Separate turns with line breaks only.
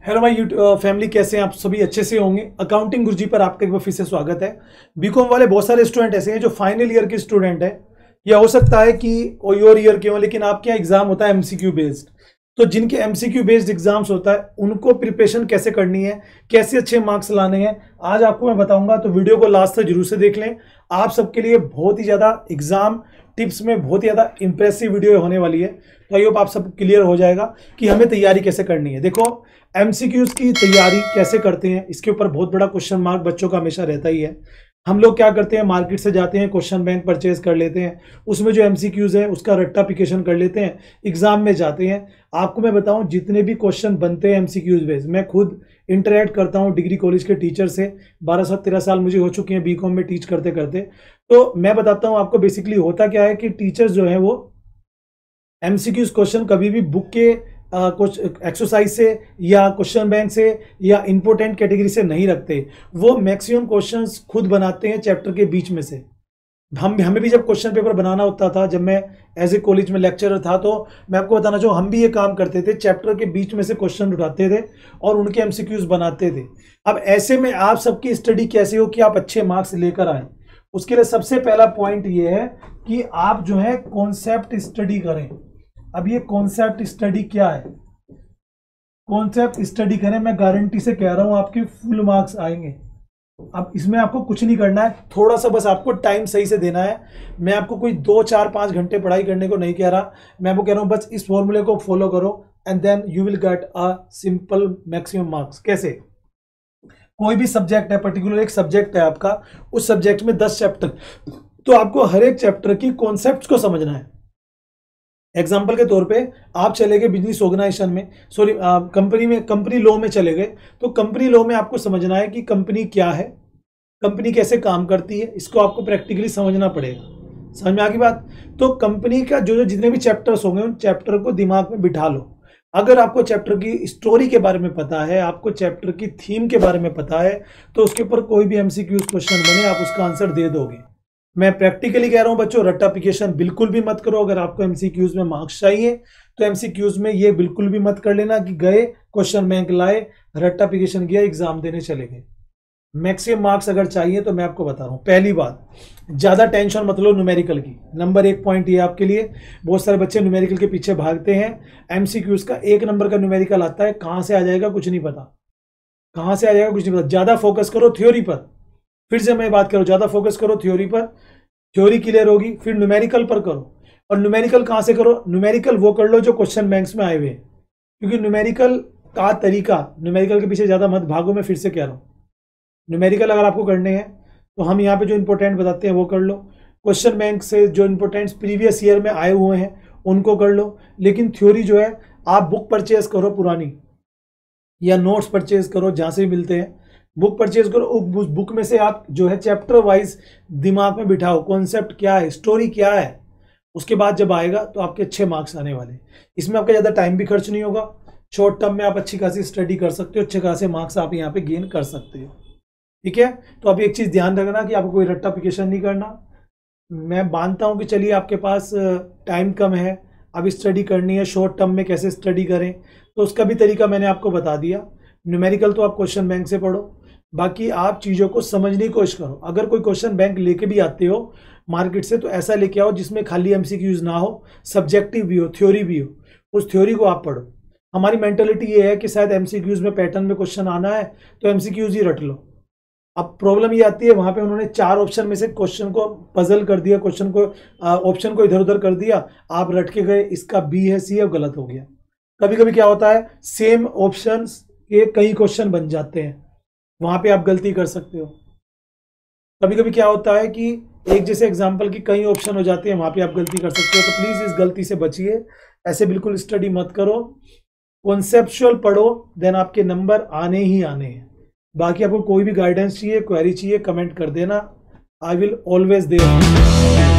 Hello my YouTube family, कैसे हैं आप सभी? अच्छे से होंगे। अकाउंटिंग गुरुजी पर आपका एक बार फिर से स्वागत है। बीकॉम वाले बहुत सारे स्टूडेंट ऐसे हैं जो फाइनल ईयर के स्टूडेंट हैं, या हो सकता है कि और ईयर के हो, लेकिन आपके यहाँ एग्जाम होता है एमसीक्यू बेस्ड। तो जिनके एमसीक्यू बेस्ड एग्जाम्स होता है उनको प्रिपरेशन कैसे करनी है, कैसे अच्छे मार्क्स लाने हैं, आज आपको मैं बताऊंगा। तो वीडियो को लास्ट तक जरूर से देख लें। आप सबके लिए बहुत ही ज्यादा एग्जाम टिप्स में बहुत ही ज्यादा इंप्रेसिव वीडियो होने वाली है। तो आई होप आप सब क्लियर हो जाएगा कि हमें तैयारी कैसे करनी है। देखो, एमसीक्यूज की तैयारी कैसे करते हैं, इसके ऊपर बहुत बड़ा क्वेश्चन मार्क बच्चों का हमेशा रहता ही है। हम लोग क्या करते हैं, मार्केट से जाते हैं, क्वेश्चन बैंक परचेज कर लेते हैं, उसमें जो एमसीक्यूज है उसका रट्टाफिकेशन कर लेते हैं, एग्जाम में जाते हैं। आपको मैं बताऊं, जितने भी क्वेश्चन बनते हैं एमसीक्यूज बेस्ड, मैं खुद इंटरेक्ट करता हूं डिग्री कॉलेज के टीचर से। 12-13 साल मुझे हो चुके हैं बीकॉम में टीच करते करते। तो मैं बताता हूं आपको बेसिकली होता क्या है कि टीचर्स जो है वो एमसीक्यूज क्वेश्चन कभी भी बुक के कुछ एक्सरसाइज से या क्वेश्चन बैंक से या इंपोर्टेंट कैटेगरी से नहीं रखते। वो मैक्सिमम क्वेश्चंस खुद बनाते हैं चैप्टर के बीच में से। हमें भी जब क्वेश्चन पेपर बनाना होता था, जब मैं एज ए कॉलेज में लेक्चरर था, तो मैं आपको बताना चाहूँ, हम भी ये काम करते थे, चैप्टर के बीच में से क्वेश्चन उठाते थे और उनके एमसीक्यूज बनाते थे। अब ऐसे में आप सबकी स्टडी कैसे हो कि आप अच्छे मार्क्स लेकर आए, उसके लिए सबसे पहला पॉइंट ये है कि आप जो है कॉन्सेप्ट स्टडी करें। अब ये कॉन्सेप्ट स्टडी क्या है? कॉन्सेप्ट स्टडी करें, मैं गारंटी से कह रहा हूं आपके फुल मार्क्स आएंगे। अब इसमें आपको कुछ नहीं करना है, थोड़ा सा बस आपको टाइम सही से देना है। मैं आपको कोई 2-4-5 घंटे पढ़ाई करने को नहीं कह रहा, मैं आपको कह रहा हूं बस इस फॉर्मूले को फॉलो करो and then you will get a simple maximum marks. कैसे? कोई भी सब्जेक्ट है, पर्टिकुलर एक सब्जेक्ट है आपका, उस सब्जेक्ट में 10 चैप्टर, तो आपको हर एक चैप्टर की कॉन्सेप्ट को समझना है। एग्जाम्पल के तौर पे आप चले गए बिजनेस ऑर्गेनाइजेशन में, सॉरी कंपनी में, कंपनी लॉ में चले गए, तो कंपनी लॉ में आपको समझना है कि कंपनी क्या है, कंपनी कैसे काम करती है, इसको आपको प्रैक्टिकली समझना पड़ेगा। समझ में आ गई बात? तो कंपनी का जो जितने भी चैप्टर्स होंगे उन चैप्टर को दिमाग में बिठा लो। अगर आपको चैप्टर की स्टोरी के बारे में पता है, आपको चैप्टर की थीम के बारे में पता है, तो उसके ऊपर कोई भी एमसीक्यूज क्वेश्चन बने आप उसका आंसर दे दोगे। मैं प्रैक्टिकली कह रहा हूं बच्चों, रट्टाफिकेशन बिल्कुल भी मत करो। अगर आपको एमसीक्यूज में मार्क्स चाहिए तो एमसीक्यूज में ये बिल्कुल भी मत कर लेना कि गए क्वेश्चन बैंक लाए, रट्टाफिकेशन किया, एग्जाम देने चले गए। मैक्सिमम मार्क्स अगर चाहिए तो मैं आपको बता रहा हूं, पहली बात, ज्यादा टेंशन मत लो न्यूमेरिकल की। नंबर 1 पॉइंट ये आपके लिए, बहुत सारे बच्चे न्यूमेरिकल के पीछे भागते हैं। एमसीक्यूज का 1 नंबर का न्यूमेरिकल आता है, कहां से आ जाएगा कुछ नहीं पता, कहां से आ जाएगा कुछ नहीं पता। ज्यादा फोकस करो थ्योरी पर। फिर से मैं बात करूं, ज्यादा फोकस करो थ्योरी पर, थ्योरी क्लियर होगी, फिर न्यूमेरिकल पर करो। और न्यूमेरिकल कहां से करो? न्यूमेरिकल वो कर लो जो क्वेश्चन बैंक्स में आए हुए हैं, क्योंकि न्यूमेरिकल का तरीका, न्यूमेरिकल के पीछे ज्यादा मत भागो, मैं फिर से कह रहा हूं। न्यूमेरिकल अगर आपको करने हैं तो हम यहाँ पे जो इंपॉर्टेंट बताते हैं वो कर लो, क्वेश्चन बैंक से जो इंपॉर्टेंट प्रीवियस ईयर में आए हुए हैं उनको कर लो। लेकिन थ्योरी जो है आप बुक परचेज करो पुरानी, या नोट्स परचेज करो, जहां से भी मिलते हैं बुक परचेज करो। उस बुक में से आप जो है चैप्टर वाइज दिमाग में बिठाओ, कॉन्सेप्ट क्या है, स्टोरी क्या है। उसके बाद जब आएगा तो आपके अच्छे मार्क्स आने वाले। इसमें आपका ज़्यादा टाइम भी खर्च नहीं होगा, शॉर्ट टर्म में आप अच्छी खासी स्टडी कर सकते हो, अच्छे खासे मार्क्स आप यहाँ पे गेन कर सकते हो। ठीक है? तो अब एक चीज़ ध्यान रखना कि आपको कोई रट्टाफिकेशन नहीं करना। मैं मानता हूँ कि चलिए आपके पास टाइम कम है, अब स्टडी करनी है, शॉर्ट टर्म में कैसे स्टडी करें, तो उसका भी तरीका मैंने आपको बता दिया। न्यूमेरिकल तो आप क्वेश्चन बैंक से पढ़ो, बाकी आप चीज़ों को समझने की कोशिश करो। अगर कोई क्वेश्चन बैंक लेके भी आते हो मार्केट से, तो ऐसा लेके आओ जिसमें खाली एमसीक्यूज ना हो, सब्जेक्टिव भी हो, थ्योरी भी हो, उस थ्योरी को आप पढ़ो। हमारी मेंटालिटी ये है कि शायद एमसीक्यूज में पैटर्न में क्वेश्चन आना है तो एमसीक्यूज ही रट लो। अब प्रॉब्लम ये आती है, वहां पे उन्होंने 4 ऑप्शन में से क्वेश्चन को पजल कर दिया, क्वेश्चन को ऑप्शन को इधर उधर कर दिया, आप रट के गए इसका बी है सी है, गलत हो गया। कभी कभी क्या होता है, सेम ऑप्शन के कई क्वेश्चन बन जाते हैं, वहां पे आप गलती कर सकते हो। कभी कभी क्या होता है कि एक जैसे एग्जाम्पल की कई ऑप्शन हो जाते हैं, वहां पे आप गलती कर सकते हो। तो प्लीज इस गलती से बचिए, ऐसे बिल्कुल स्टडी मत करो, कॉन्सेप्चुअल पढ़ो, देन आपके नंबर आने ही आने हैं। बाकी आपको कोई भी गाइडेंस चाहिए, क्वेरी चाहिए, कमेंट कर देना, आई विल ऑलवेज देयर।